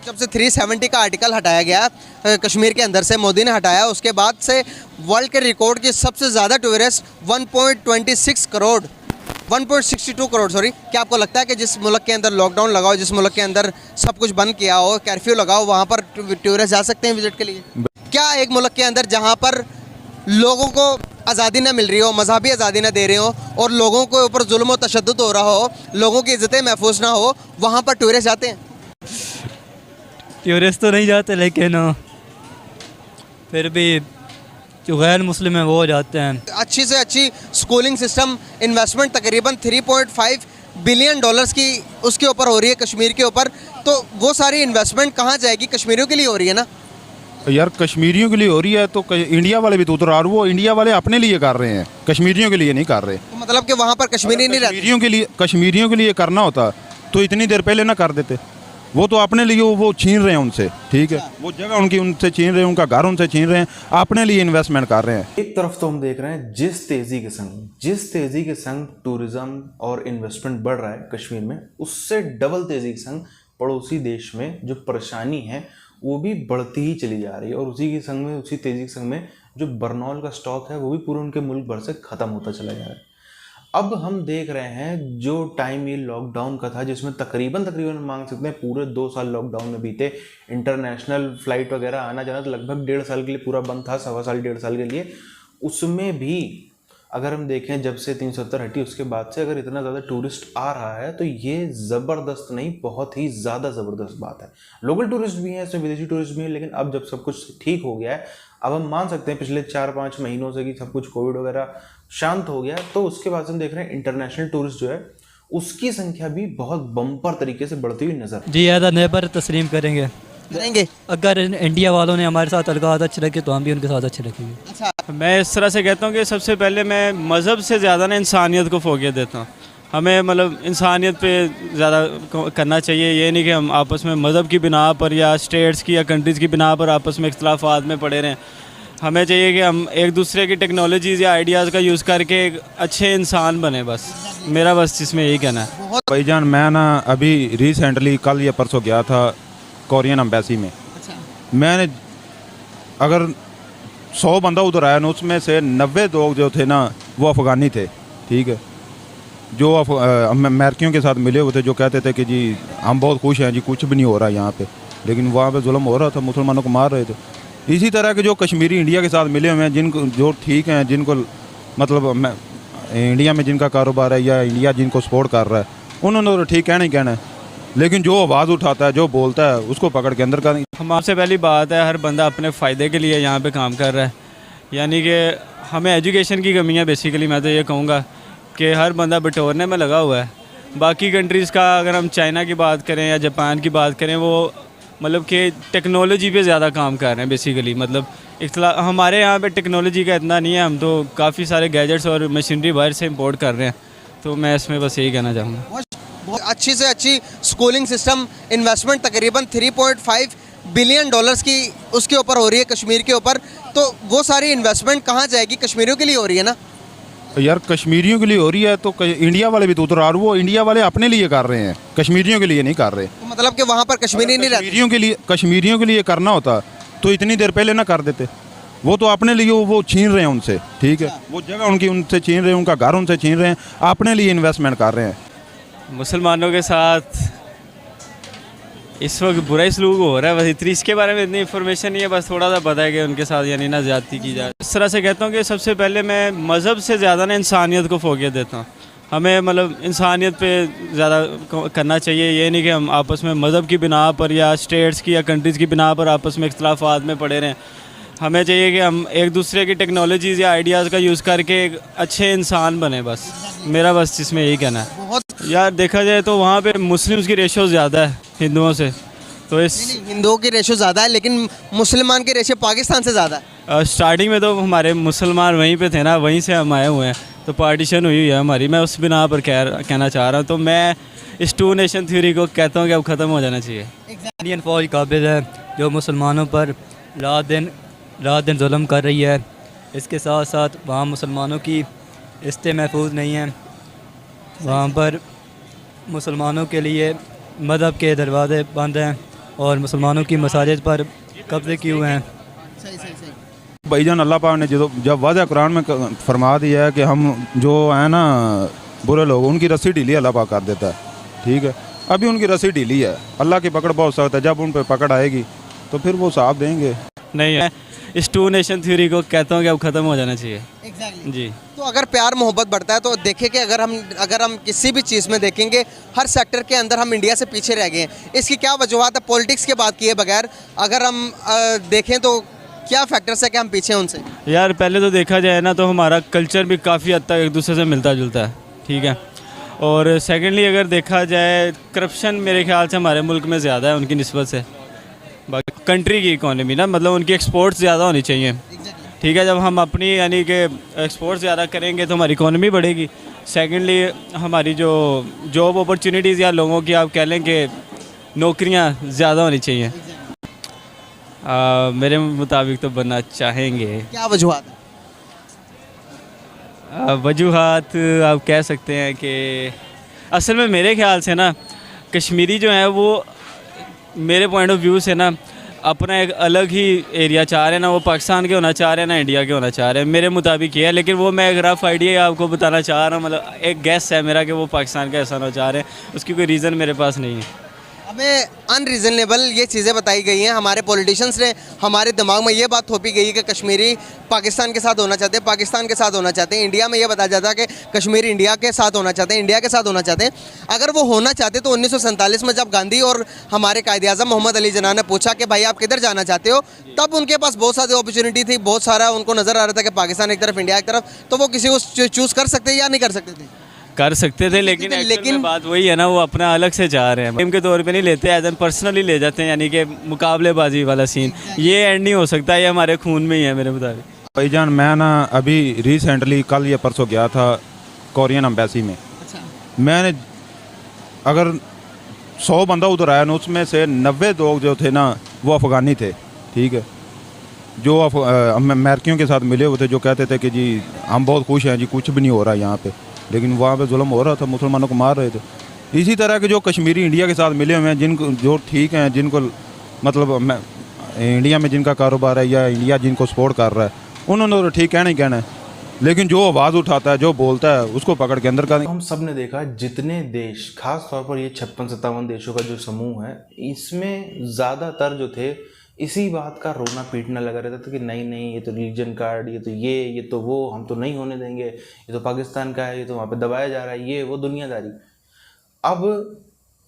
जब से 370 का आर्टिकल हटाया गया कश्मीर के अंदर से, मोदी ने हटाया, उसके बाद से वर्ल्ड के रिकॉर्ड की सबसे ज़्यादा टूरिस्ट 1.26 करोड़ 1.62 करोड़ सॉरी। क्या आपको लगता है कि जिस मुल्क के अंदर लॉकडाउन लगा हो, जिस मुल्क के अंदर सब कुछ बंद किया हो, कर्फ्यू लगा हो, वहाँ पर टूरिस्ट जा सकते हैं विजिट के लिए? क्या एक मुल्क के अंदर जहाँ पर लोगों को आज़ादी ना मिल रही हो, मजहबी आज़ादी ना दे रहे हो और लोगों के ऊपर जुल्म और तशद्दुद हो रहा हो, लोगों की इज़्ज़तें महफूज ना हो, वहाँ पर टूरिस्ट जाते हैं? टूरिस्ट तो नहीं जाते, लेकिन फिर भी जो गैर मुस्लिम है वो जाते हैं। अच्छी से अच्छी स्कूलिंग सिस्टम, इन्वेस्टमेंट तकरीबन 3.5 बिलियन डॉलर्स की उसके ऊपर हो रही है, कश्मीर के ऊपर। तो वो सारी इन्वेस्टमेंट कहाँ जाएगी? कश्मीरियों के लिए हो रही है ना यार, कश्मीरियों के लिए हो रही है तो इंडिया वाले भी तो उतर, और वो इंडिया वाले अपने लिए कर रहे हैं, कश्मीरियों के लिए नहीं कर रहे। तो मतलब कि वहाँ पर कश्मीरी नहीं रहते। कश्मीरियों के लिए करना होता तो इतनी देर पहले ना कर देते। वो तो अपने लिए वो छीन रहे हैं उनसे, ठीक है, वो जगह उनकी उनसे छीन रहे हैं, उनका घर उनसे छीन रहे हैं, अपने लिए इन्वेस्टमेंट कर रहे हैं। एक तरफ तो हम देख रहे हैं जिस तेज़ी के संग टूरिज़्म और इन्वेस्टमेंट बढ़ रहा है कश्मीर में, उससे डबल तेज़ी के संग पड़ोसी देश में जो परेशानी है वो भी बढ़ती ही चली जा रही है। और उसी तेज़ी के संग में जो बरनौल का स्टॉक है वो भी पूरे उनके मुल्क भर से ख़त्म होता चला जा रहा है। अब हम देख रहे हैं जो टाइम ये लॉकडाउन का था, जिसमें तकरीबन मांग सकते हैं पूरे 2 साल लॉकडाउन में बीते। इंटरनेशनल फ्लाइट वगैरह आना जाना तो लगभग 1.5 साल के लिए पूरा बंद था, 1.25 साल 1.5 साल के लिए। उसमें भी अगर हम देखें जब से 370 हटी उसके बाद से अगर इतना ज़्यादा टूरिस्ट आ रहा है तो ये ज़बरदस्त नहीं, बहुत ही ज़्यादा ज़बरदस्त बात है। लोकल टूरिस्ट भी हैं इसमें, विदेशी टूरिस्ट भी हैं, लेकिन अब जब सब कुछ ठीक हो गया है, अब हम मान सकते हैं पिछले 4-5 महीनों से कि सब कुछ कोविड वगैरह शांत हो गया, तो उसके बाद से हम देख रहे हैं इंटरनेशनल टूरिस्ट जो है उसकी संख्या भी बहुत बम्पर तरीके से बढ़ती हुई नजर। जी ज़्यादा नेबर तस्लीम करेंगे। अगर इंडिया वालों ने हमारे साथ अलगाव अच्छे रखे तो हम भी उनके साथ अच्छे रखेंगे। अच्छा, मैं इस तरह से कहता हूँ कि सबसे पहले मैं मज़हब से ज़्यादा ना इंसानियत को फोकियत देता हूँ। हमें मतलब इंसानियत पे ज़्यादा करना चाहिए। ये नहीं कि हम आपस में मज़हब की बिना पर या स्टेट्स की या कंट्रीज़ की बिना पर आपस में इख्तलाफात में पड़े रहें। हमें चाहिए कि हम एक दूसरे की टेक्नोलॉजीज़ या आइडियाज़ का यूज़ करके एक अच्छे इंसान बने। बस मेरा इसमें यही कहना है। भाईजान, मैं ना अभी रिसेंटली कल या परसों गया था कोरियन एम्बेसी में। मैंने अगर 100 बंदा उधर आया ना, उसमें से 90 लोग जो थे ना वो अफ़गानी थे, ठीक है, जो अमेरिकियों के साथ मिले हुए थे, जो कहते थे कि जी हम बहुत खुश हैं जी, कुछ भी नहीं हो रहा यहाँ पे, लेकिन वहाँ पे जुल्म हो रहा था, मुसलमानों को मार रहे थे। इसी तरह के जो कश्मीरी इंडिया के साथ मिले हुए हैं, जिनको जो ठीक हैं, जिनको मतलब इंडिया में जिनका कारोबार है या इंडिया जिनको सपोर्ट कर रहा है, उन्होंने तो ठीक कहना ही कहना है, लेकिन जो आवाज़ उठाता है, जो बोलता है, उसको पकड़ के अंदर कर। हम आपसे पहली बात है, हर बंदा अपने फ़ायदे के लिए यहाँ पे काम कर रहा है। यानी कि हमें एजुकेशन की कमी है बेसिकली। मैं तो ये कहूँगा कि हर बंदा बटोरने में लगा हुआ है। बाकी कंट्रीज़ का अगर हम चाइना की बात करें या जापान की बात करें, वो मतलब कि टेक्नोलॉजी पे ज़्यादा काम कर रहे हैं बेसिकली। मतलब हमारे यहाँ पे टेक्नोलॉजी का इतना नहीं है, हम तो काफ़ी सारे गैजेट्स और मशीनरी बाहर से इंपोर्ट कर रहे हैं। तो मैं इसमें बस यही कहना चाहूँगा। बहुत अच्छी से अच्छी स्कूलिंग सिस्टम, इन्वेस्टमेंट तकरीबन 3.5 बिलियन डॉलर्स की उसके ऊपर हो रही है, कश्मीर के ऊपर। तो वो सारी इन्वेस्टमेंट कहाँ जाएगी? कश्मीरियों के लिए हो रही है ना यार, कश्मीरियों के लिए हो रही है तो इंडिया वाले भी तो उतर, और वो इंडिया वाले अपने लिए कर रहे हैं, कश्मीरियों के लिए नहीं कर रहे। तो मतलब कि वहाँ पर कश्मीरी नहीं रहते। कश्मीरियों के लिए करना होता तो इतनी देर पहले ना कर देते। वो तो अपने लिए वो छीन रहे हैं उनसे, ठीक है, वो जगह उनकी उनसे छीन रहे हैं, उनका घर उनसे छीन रहे हैं, अपने लिए इन्वेस्टमेंट कर रहे हैं। मुसलमानों के साथ इस वक्त बुरा ही सलूक हो रहा है, बस इतनी इसके बारे में इतनी इन्फॉर्मेशन नहीं है, बस थोड़ा सा पता है कि उनके साथ यानी ना ज़्यादती की जाए। इस तरह से कहता हूँ कि सबसे पहले मैं मज़हब से ज़्यादा ना इंसानियत को फोकियत देता हूँ। हमें मतलब इंसानियत पे ज़्यादा करना चाहिए। ये नहीं कि हम आपस में मज़हब की बिना पर या स्टेट्स की या कंट्रीज़ की बिना पर आपस में इख्तलाफात में पड़े रहें। हमें चाहिए कि हम एक दूसरे की टेक्नोलॉजीज़ या आइडियाज़ का यूज़ करके एक अच्छे इंसान बने। बस मेरा इसमें यही कहना है। यार देखा जाए तो वहाँ पे मुस्लिम्स की रेशो ज़्यादा है हिंदुओं से, तो इस हिंदुओं की रेशो ज़्यादा है, लेकिन मुसलमान की रेशो पाकिस्तान से ज़्यादा है। स्टार्टिंग में तो हमारे मुसलमान वहीं पे थे ना, वहीं से हम आए हुए हैं, तो पार्टीशन हुई है हमारी। मैं उस बिना पर कहना चाह रहा हूँ। तो मैं इस 2 नेशन थ्योरी को कहता हूँ कि अब ख़त्म हो जाना चाहिए। इंडियन फ़ौज काबिल है जो मुसलमानों पर रात दिन जुल्म कर रही है। इसके साथ साथ वहाँ मुसलमानों की इज़्ज़तें महफूज नहीं हैं। वहाँ पर मुसलमानों के लिए मज़हब के दरवाज़े बंद हैं। और मुसलमानों की मसाजिद पर कब्ज़े किए हुए हैं। सही सही सही। भाईजान अल्लाह पाक ने जब वाज़ह कुरान में फरमा दिया है कि हम जो है ना बुरे लोग उनकी रस्सी ढीली अल्लाह पाक कर देता है, ठीक है। अभी उनकी रस्सी ढीली है, अल्लाह की पकड़ बहुत सख्त है, जब उन पर पकड़ आएगी तो फिर वो साफ देंगे। नहीं है, इस टू नेशन थ्योरी को कहता हूँ कि अब ख़त्म हो जाना चाहिए। एग्जैक्टली। जी। तो अगर प्यार मोहब्बत बढ़ता है तो देखें कि अगर हम किसी भी चीज़ में देखेंगे हर सेक्टर के अंदर हम इंडिया से पीछे रह गए हैं। इसकी क्या वजूहत है? पॉलिटिक्स की बात किए बगैर अगर हम देखें तो क्या फैक्टर्स है कि हम पीछे हैं उनसे? यार पहले तो देखा जाए ना तो हमारा कल्चर भी काफ़ी हद तक एक दूसरे से मिलता जुलता है, ठीक है। और सेकेंडली अगर देखा जाए करप्शन मेरे ख्याल से हमारे मुल्क में ज़्यादा है उनकी निस्बत से। बाकी कंट्री की इकोनॉमी ना, मतलब उनकी एक्सपोर्ट्स ज़्यादा होनी चाहिए, ठीक है। जब हम अपनी यानी कि एक्सपोर्ट ज़्यादा करेंगे तो हमारी इकोनॉमी बढ़ेगी। सेकेंडली हमारी जो जॉब अपॉर्चुनिटीज़ या लोगों की आप कह लें कि नौकरियां ज़्यादा होनी चाहिए। मेरे मुताबिक तो बनना चाहेंगे। क्या वजूहत है? वजूहात आप कह सकते हैं कि असल में मेरे ख्याल से ना कश्मीरी जो है वो मेरे पॉइंट ऑफ व्यू से ना अपना एक अलग ही एरिया चाह रहे हैं ना, वो पाकिस्तान के होना चाह रहे हैं ना इंडिया के होना चाह रहे हैं, मेरे मुताबिक ये है। लेकिन वो मैं एक रफ़ आइडिया आपको बताना चाह रहा हूँ, मतलब एक गैस है मेरा कि वो पाकिस्तान का ऐसा होना चाह रहे हैं, उसकी कोई रीज़न मेरे पास नहीं है। हमें अनरीजनेबल ये चीज़ें बताई गई हैं, हमारे पॉलिटिशियंस ने हमारे दिमाग में ये बात थोपी गई है कि कश्मीरी पाकिस्तान के साथ होना चाहते हैं, पाकिस्तान के साथ होना चाहते हैं। इंडिया में ये बताया जाता है कि कश्मीरी इंडिया के साथ होना चाहते हैं, इंडिया के साथ होना चाहते हैं। अगर वो होना चाहते तो 1947 में जब गांधी और हमारे कायदे-आज़म मोहम्मद अली जिन्ना ने पूछा कि भाई आप किधर जाना चाहते हो, तब उनके पास बहुत सारी अपॉर्चुनिटी थी, बहुत सारा उनको नज़र आ रहा था कि पाकिस्तान एक तरफ इंडिया एक तरफ, तो वो किसी को चूज़ कर सकते या नहीं कर सकते थे? कर सकते थे, लेकिन लेकिन बात वही है ना, वो अपना अलग से चाह रहे हैं, टीम के तौर पे नहीं लेते, एज एन पर्सनली ले जाते हैं, यानी कि मुकाबलेबाजी वाला सीन। ये एंड नहीं हो सकता, ये हमारे खून में ही है मेरे मुताबिक। भाईजान मैं ना अभी रिसेंटली कल या परसों गया था कोरियन एम्बेसी में। अच्छा। मैंने अगर 100 बंदा उधर आया ना, उसमें से 90 लोग जो थे ना वो अफ़गानी थे, ठीक है। जो अमेरिकियों के साथ मिले हुए थे, जो कहते थे कि जी हम बहुत खुश हैं जी, कुछ भी नहीं हो रहा यहाँ पे, लेकिन वहाँ पे जुल्म हो रहा था, मुसलमानों को मार रहे थे। इसी तरह के जो कश्मीरी इंडिया के साथ मिले हुए हैं, जिनको जो ठीक हैं, जिनको मतलब इंडिया में जिनका कारोबार है या इंडिया जिनको सपोर्ट कर रहा है, उन्होंने तो ठीक कहना ही कहना है, लेकिन जो आवाज़ उठाता है, जो बोलता है, उसको पकड़ के अंदर कर। हम सब ने देखा जितने देश, खास तौर पर ये 56-57 देशों का जो समूह है, इसमें ज़्यादातर जो थे इसी बात का रोना पीटना लगा रहता था कि नहीं नहीं ये तो रिलीजन कार्ड, ये तो वो, हम तो नहीं होने देंगे, ये तो पाकिस्तान का है, ये तो वहाँ पे दबाया जा रहा है, ये वो दुनियादारी। अब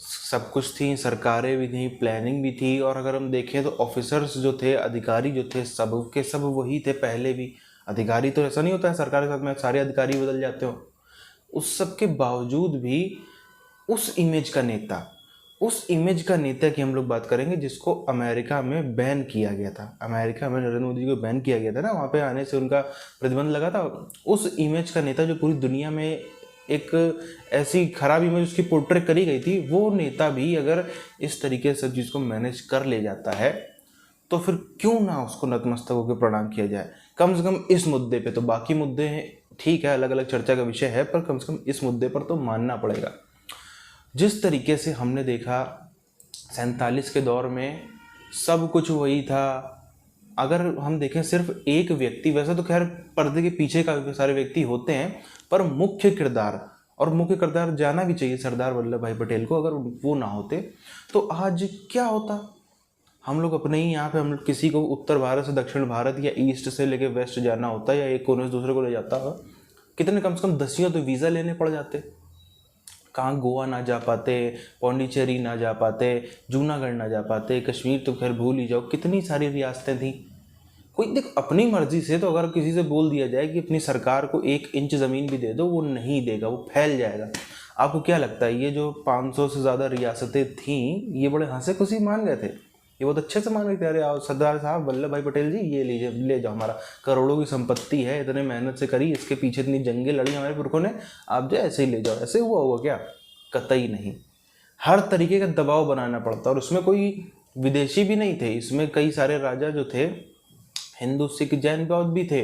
सब कुछ थी, सरकारें भी थी, प्लानिंग भी थी, और अगर हम देखें तो ऑफिसर्स जो थे, अधिकारी जो थे, सब के सब वही थे पहले भी। अधिकारी तो ऐसा नहीं होता है सरकार के साथ में सारे अधिकारी बदल जाते हो। उस सब के बावजूद भी उस इमेज का नेता की हम लोग बात करेंगे जिसको अमेरिका में बैन किया गया था। अमेरिका में नरेंद्र मोदी को बैन किया गया था ना, वहाँ पे आने से उनका प्रतिबंध लगा था। उस इमेज का नेता जो पूरी दुनिया में एक ऐसी खराब इमेज उसकी पोर्ट्रे करी गई थी, वो नेता भी अगर इस तरीके से सब चीज़ को मैनेज कर ले जाता है तो फिर क्यों ना उसको नतमस्तक होकर प्रणाम किया जाए। कम से कम इस मुद्दे पे, तो बाकी मुद्दे ठीक है, अलग अलग चर्चा का विषय है, पर कम से कम इस मुद्दे पर तो मानना पड़ेगा। जिस तरीके से हमने देखा 47 के दौर में सब कुछ वही था। अगर हम देखें सिर्फ एक व्यक्ति, वैसे तो खैर पर्दे के पीछे काफ़ी सारे व्यक्ति होते हैं, पर मुख्य किरदार जाना भी चाहिए सरदार वल्लभ भाई पटेल को। अगर वो ना होते तो आज क्या होता। हम लोग अपने ही यहाँ पे, हम लोग किसी को उत्तर भारत से दक्षिण भारत या ईस्ट से लेके वेस्ट जाना होता, या एक कोने से दूसरे को ले जाता हो, कितने कम से कम 10 तो वीज़ा लेने पड़ जाते। कहाँ गोवा ना जा पाते, पौंडीचेरी ना जा पाते, जूनागढ़ ना जा पाते, कश्मीर तो खैर भूल ही जाओ, कितनी सारी रियासतें थी। कोई देख अपनी मर्जी से, तो अगर किसी से बोल दिया जाए कि अपनी सरकार को 1 इंच ज़मीन भी दे दो, वो नहीं देगा, वो फैल जाएगा। आपको क्या लगता है ये जो 500 से ज़्यादा रियासतें थीं, ये बड़े हंसे खुशी मान गए थे, ये बहुत अच्छे से मान गए थे, अरे आओ सरदार साहब वल्लभ भाई पटेल जी, ये लीजिए, ले जाओ, हमारा करोड़ों की संपत्ति है, इतने मेहनत से करी, इसके पीछे इतनी जंगें लड़ी हमारे पुरखों ने, आप जो ऐसे ही ले जाओ। ऐसे हुआ होगा क्या? कतई नहीं। हर तरीके का दबाव बनाना पड़ता, और उसमें कोई विदेशी भी नहीं थे, इसमें कई सारे राजा जो थे हिंदू, सिख, जैन, बौद्ध भी थे,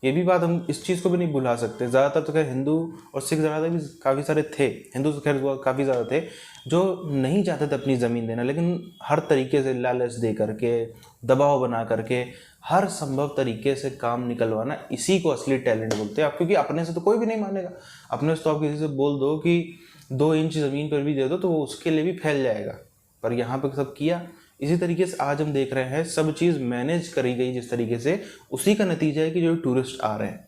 ये भी बात हम इस चीज़ को भी नहीं भुला सकते। ज़्यादातर तो खैर हिंदू और सिख ज़्यादा भी काफ़ी सारे थे, हिंदू तो खैर काफ़ी ज़्यादा थे जो नहीं चाहते थे अपनी ज़मीन देना, लेकिन हर तरीके से लालच दे करके, दबाव बना करके, हर संभव तरीके से काम निकलवाना, इसी को असली टैलेंट बोलते हैं। आप क्योंकि अपने से तो कोई भी नहीं मानेगा, अपने से तो आप किसी से बोल दो कि 2 इंच ज़मीन पर भी दे दो तो वो उसके लिए भी फैल जाएगा, पर यहाँ पे सब किया। इसी तरीके से आज हम देख रहे हैं सब चीज़ मैनेज करी गई जिस तरीके से, उसी का नतीजा है कि जो टूरिस्ट आ रहे हैं